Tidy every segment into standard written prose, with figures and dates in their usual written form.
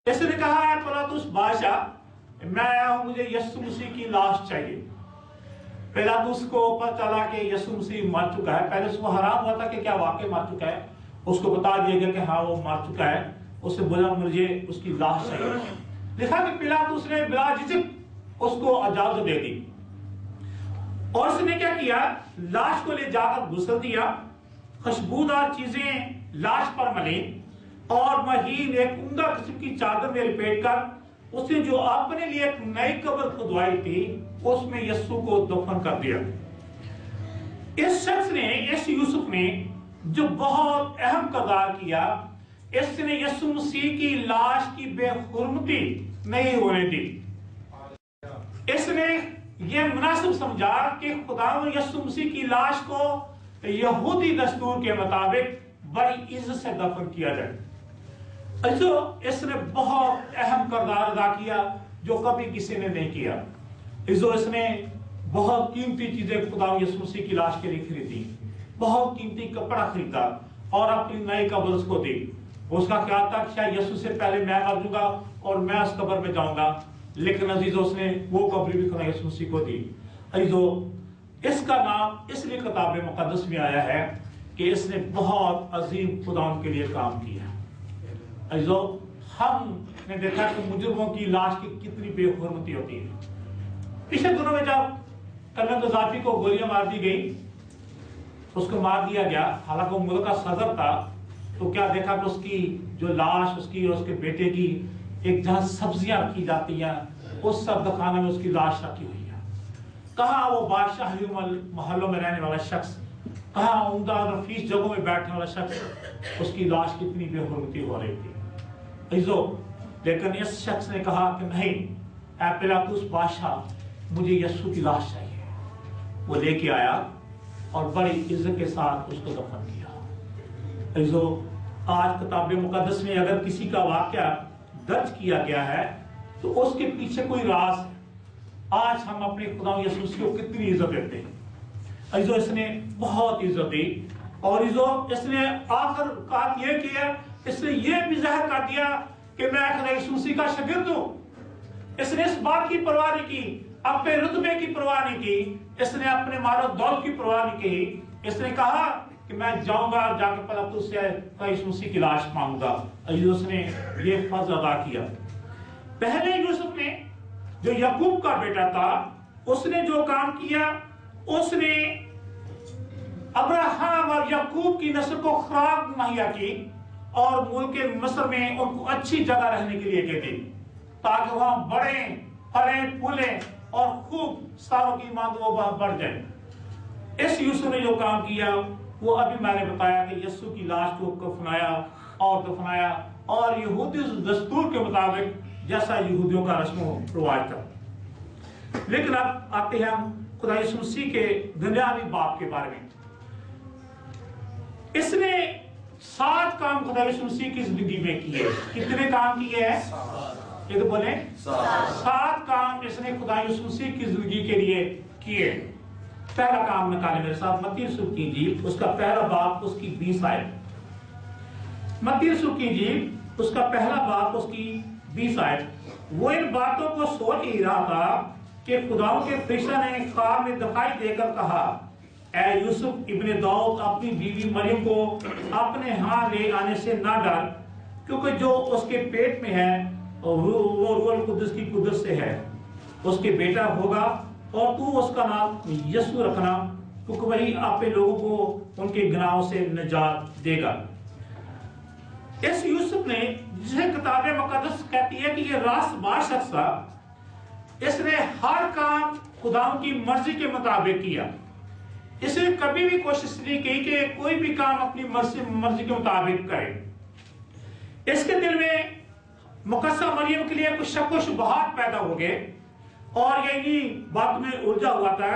इसने कहा है पिलातुस बादशाह, मैं आया हूं, मुझे यीशु मसीह की लाश चाहिए। पिलातुस को पता चला कि यीशु मसीह मर चुका है। पहले उसको हैरान हुआ था कि क्या वाकई मर चुका है। उसको बता दिया गया कि हाँ वो मर चुका है। उससे बोला मुझे उसकी लाश चाहिए। लिखा कि पिलातुस ने बिला झिझक उसको इजाजत दे दी और उसने क्या किया, लाश को ले जाकर गुस्ल दिया, खुशबूदार चीजें लाश पर मली और महीन एक उम्दा किस्म की चादर में लपेट कर उसने जो अपने लिए एक नई कब्र खुदवाई थी उसमें यीशु को दफन कर दिया। इस शख्स ने, इस यूसुफ ने जो बहुत अहम किरदार किया, इसने यीशु मसीह की लाश की बेहुरमती नहीं होने दी। इसने यह मुनासिब समझा कि खुदा यीशु मसीह की लाश को यहूदी दस्तूर के मुताबिक बड़ी इज्जत से दफन किया जाए। जो इसने बहुत अहम किरदार अदा किया जो कभी किसी ने नहीं किया। जो इसने बहुत कीमती चीजें खुदा यीशु मसीह की लाश के लिए खरीदी, बहुत कीमती कपड़ा खरीदा और अपनी नई कब्र उसको दी। उसका ख्याल था कि शायद यीशु से पहले मैं मर जाऊंगा और मैं उस कब्र में जाऊंगा, लेकिन अजीजों उसने वो कब्र भी खुदा यीशु मसीह को दी। अजीजों इसका नाम इसलिए किताब मुकद्दस में आया है कि इसने बहुत अजीम खुदा के लिए काम किया। अजीजों हमने देखा कि मुजरिमों की लाश की कितनी बेहुरमती होती है। पिछले दिनों में जब कर्नल गद्दाफी को गोलियां मार दी गई, उसको मार दिया गया, हालांकि वो मुल्क का सदर था, तो क्या देखा कि उसकी जो लाश उसकी और उसके बेटे की एक जहां सब्जियां रखी जाती हैं उस सब्ज़खाने में उसकी लाश रखी हुई है। कहा वो बादशाही महलों में रहने वाला शख्स, कहा उम्दा और नफीस जगहों में बैठने वाला शख्स, उसकी लाश कितनी बेहुरमती हो रही थी। लेकिन इस शख्स ने कहा कि नहीं, ऐ पिलातुस बादशाह, मुझे यीशु की लाश चाहिए। वो लेके आया और बड़ी इज्जत के साथ उसको दफन किया। आज किताब मुकद्दस में अगर किसी का वाकया दर्ज किया गया है तो उसके पीछे कोई राज है। आज हम अपने खुदा यीशु मसीह को कितनी इज्जत देते हैं। इसने बहुत इज्जत दी और इसने आखिरकार यह किया, इसने यह भी जाहिर कर दिया कि मैं खुदा यीशु मसीह का शागिर्द हूं। इसने इस बात की परवाह नहीं की, अपने रुतबे की परवाह नहीं की, इसने अपने मारो दौलत की परवाह नहीं की। इसने कहा कि मैं जाऊंगा और जाकर पिलातुस से यीशु मसीह की लाश मांगूंगा। उसने ये फर्ज अदा किया। पहले यूसुफ ने जो याकूब का बेटा था, उसने जो काम किया, उसने अब्राहम और याकूब की नस्ल को खुराक मुहैया की और मुल्क मिस्र में उनको अच्छी जगह रहने के लिए कहती, ताकि वहां बड़े फले फूले और खूब सालों की मांग वो बढ़ जाए। इस यूसुफ ने जो काम किया वो अभी मैंने बताया कि यीशु की लाश को कफनाया और दफनाया और यहूदी दस्तूर के मुताबिक जैसा यहूदियों का रस्म रिवाज था। लेकिन अब आते हैं हम खुदा यीशु मसीह के दुनियावी बाप के बारे में। इसने 7 काम खुदा यीशु मसीह की जिंदगी में किए। कितने काम किए हैं? ये तो बोले 7 काम इसने खुदा यीशु मसीह की जिंदगी के लिए किए। पहला काम निकाले मेरे साथ, मत्ती रसूल की इंजील उसका पहला बाब उसकी 20 आयत। मत्ती रसूल की इंजील उसका पहला बाब उसकी 20 आयत। वो इन बातों को सोच ही रहा था कि खुदाओं के फरिश्ता ने ख्वाब में दिखाई देकर कहा, ऐ यूसुफ इब्ने दाऊद, अपनी बीवी मरियम को अपने यहाँ ले आने से ना डर, क्योंकि जो उसके पेट में है वो रूह कुद्दुस की कुदरत से है। उसके बेटा होगा और तू उसका नाम यीशु रखना, क्योंकि वही अपने लोगों को उनके गुनाहों से निजात देगा। इस यूसुफ ने, जिसे किताब मुकद्दस कहती है कि ये रास्तबाज शख्स था, इसने हर काम खुदाओं की मर्जी के मुताबिक किया। इसने कभी भी कोशिश नहीं की कि कोई भी काम अपनी मर्जी के मुताबिक करे। इसके दिल में मुकद्दसा मरियम के लिए कुछ शक व शुबहात पैदा हो गए और यही बात में उलझा हुआ था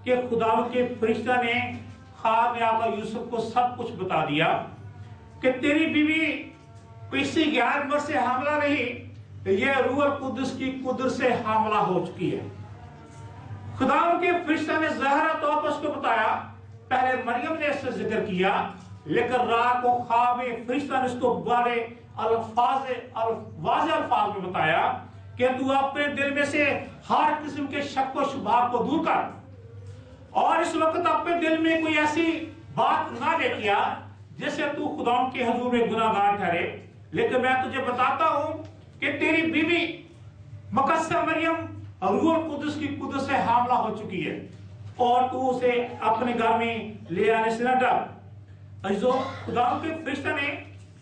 कि खुदा के फरिश्ता ने ख्वाब में आकर यूसुफ को सब कुछ बता दिया कि तेरी बीवी किसी गैर मर्द से हामला नहीं, यह रूह कुद्दुस की कुदरत से हामला हो चुकी है। खुदा के फरिश्ता ने ज़ाहिरा तौर पर उसको बताया। पहले मरियम ने इससे जिक्र किया, लेकिन रात को ख्वाब में फरिश्ता ने उसको बड़े वाज़े अल्फाज में बताया कि तू अपने दिल में से हर किस्म के शक व शुबहात को दूर कर और इस वक्त अपने दिल में कोई ऐसी बात ना लेके आ जिससे तू खुदा के हुजूर में गुनाहगार ठहरे। लेकिन मैं तुझे बताता हूं कि तेरी बीवी मुकद्दस मरियम रूह कुदस की कुदस से हामला हो चुकी है और तू उसे अपने घर में ले आने से न डर। जो खुदा के फरिश्ते ने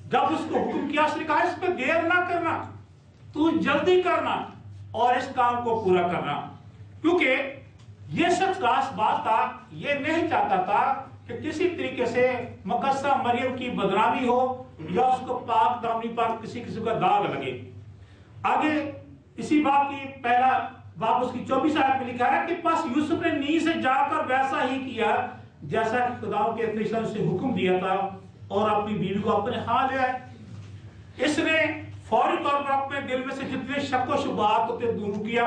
जब उसको हुक्म किया, उसने कहा इस पर देर ना करना, तू जल्दी करना और इस काम को पूरा करना, क्योंकि यह शख्स रासबाज था, यह नहीं चाहता था कि किसी तरीके से मुकद्दस मरियम की बदनामी हो या उसको पाक दामनी पर किसी किस्म का दाग लगे। आगे इसी बात की पहला बाब उसकी 24 आयत में लिखा है कि बस यूसुफ ने नींद से जाकर वैसा ही किया जैसा कि खुदा के फरिश्ते ने उसे हुक्म दिया था और अपनी बीवी को अपने हाथ ले आए। इसने फौरी तौर पर अपने दिल में से जितने शक व शुबहात होते दूर किया,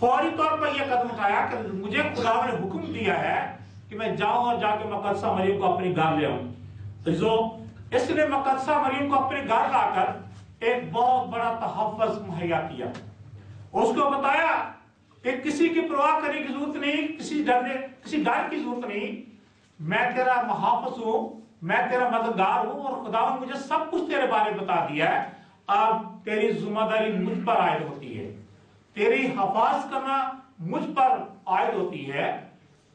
फौरी तौर पर यह कदम उठाया कि मुझे खुदा ने हुक्म दिया है कि मैं जाऊं और जाके मुकद्दस मरियम को अपने घर ले आऊं। तो जो इसने मुकद्दस मरियम को अपने घर लाकर एक बहुत बड़ा तहफ़्फ़ुज़ मुहैया किया, उसको बताया कि किसी की परवाह करने की जरूरत नहीं, किसी डर की जरूरत नहीं, मैं तेरा मुहाफ़िज़ हूं, मैं तेरा मददगार हूं और खुदा ने मुझे सब कुछ तेरे बारे में बता दिया है। अब तेरी जिम्मेदारी मुझ पर आयद होती है, तेरी हिफाजत करना मुझ पर आयद होती है,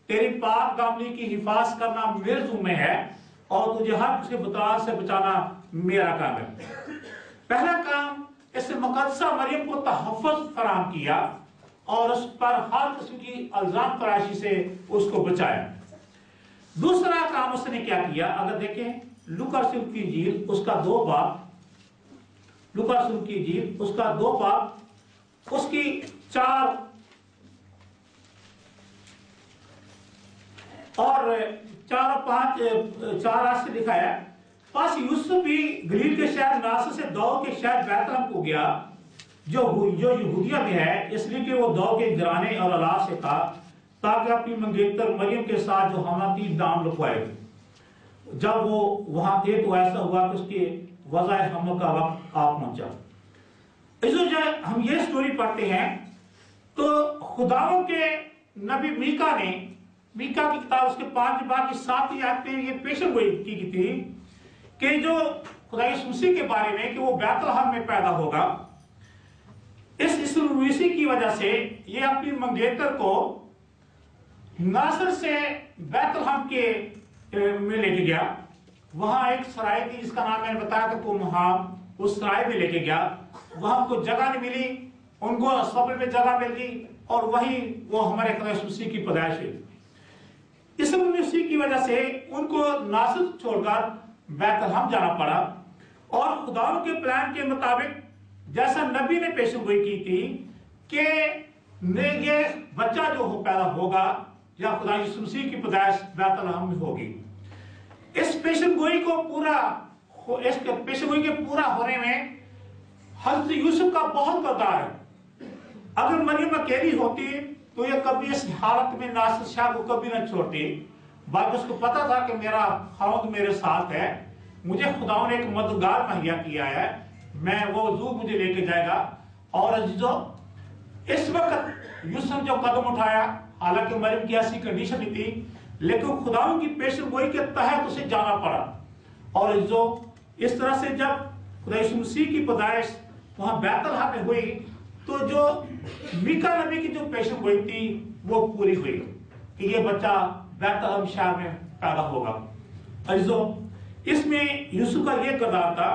तेरी पाक दामनी की हिफाजत करना मेरे ज़िम्मे है और तुझे हर किसी बदलाव से बचाना मेरा काम है। पहला काम, इसने मुकद्दस मरियम को तहफ़्फ़ुज़ फराहम किया और उस पर हर किस्म की इल्जाम तराशी से उसको बचाया। दूसरा काम उसने क्या किया, अगर देखें लूका रसूल की इंजील उसका 2 बाब, लूका रसूल की इंजील उसका 2 बाब उसकी 4 और 5 से लिखा है, बस यूसुफ भी गलील के शहर नासर से दौड़ के शहर बैतलहम को गया जो यहूदिया में है, इसलिए कि वो दौड़ के घराने और औलाद से था ताकि अपनी मंगेतर मरियम के साथ जो हमला थी दाम लुकवाए। जब वो वहां थे तो ऐसा हुआ कि उसके वज़ाए हमल का वक्त आ पहुंचा। इसलिए हम ये स्टोरी पढ़ते हैं तो खुदाओं के नबी मीका ने, मीका की किताब उसके 5 बाब की 7 आयत में ये पेशन गोई की थी कि जो खुदा यीशु मसीह के बारे में कि वो बैतलहम में पैदा होगा। इस रूसी की वजह से ये अपनी मंगेतर को नासर से बैतलहम के में लेके गया। वहां एक सराय थी जिसका नाम मैंने बताया था कुमहाम, उस सराय में लेके गया। वहां उनको जगह नहीं मिली, उनको सफर में जगह मिल गई और वहीं वो हमारे खुदा यीशु मसीह की पैदाइश है। इस मसीह की वजह से उनको नासर छोड़कर बैतलहम जाना पड़ा और खुदाओं के प्लान के मुताबिक जैसा नबी ने पेशगोई की थी कि ये बच्चा जो पैदा होगा या खुदा यीशु मसीह की पैदाइश बैतलहम में होगी। इस पेशगोई को पूरा, इस पेशगोई के पूरा होने में हज़रत यूसुफ का बहुत किरदार है। अगर मरियम अकेली होती तो ये कभी इस हालत में नासर शाह को कभी न छोड़ती, बाकी उसको पता था कि मेरा खाउंद मेरे साथ है, मुझे खुदा ने एक मददगार मुहैया किया है, मैं वो जरूर मुझे लेके जाएगा। और जो इस वक्त यूसुफ जो कदम उठाया, हालांकि मरियम की ऐसी कंडीशन नहीं थी, लेकिन खुदाओं की पेशगोई के तहत उसे जाना पड़ा। और जो इस तरह से जब खुदा यीशु मसीह की पैदाइश वहां बैतलहम में हुई तो जो मीका नबी की जो पेशगोई थी वो पूरी हुई कि ये बच्चा बैतलहम शहर में पैदा होगा। इसमें यूसुफ का यह किरदार था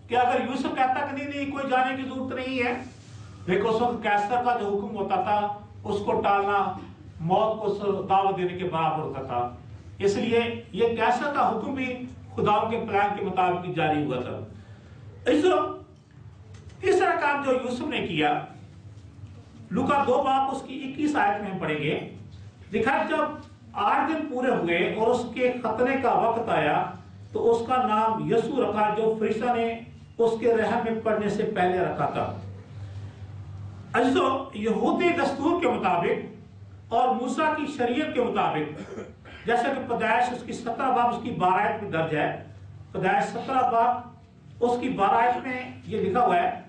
कि अगर यूसुफ कहता कि नहीं कोई जाने की जरूरत नहीं है, लेकिन उस वक्त कैसर का जो हुक्म होता था उसको टालना मौत को दावत देने के बराबर होता था। इसलिए ये कैसर का हुक्म भी खुदा के प्लान के मुताबिक जारी हुआ था। तीसरा काम जो यूसुफ ने किया, लूका 2 बाब उसकी 21 आयत में पढ़ेंगे, लिखा जब 8 दिन पूरे हुए और उसके खतने का वक्त आया तो उसका नाम यसू रखा जो फरिश्ता ने उसके रहम में पड़ने से पहले रखा था। यहूदी दस्तूर के मुताबिक और मूसा की शरीयत के मुताबिक, जैसा कि पैदाइश उसकी 17 बाब उसकी 12 आयत में दर्ज है, पैदाइश 17 बाब उसकी 12 आयत में ये लिखा हुआ है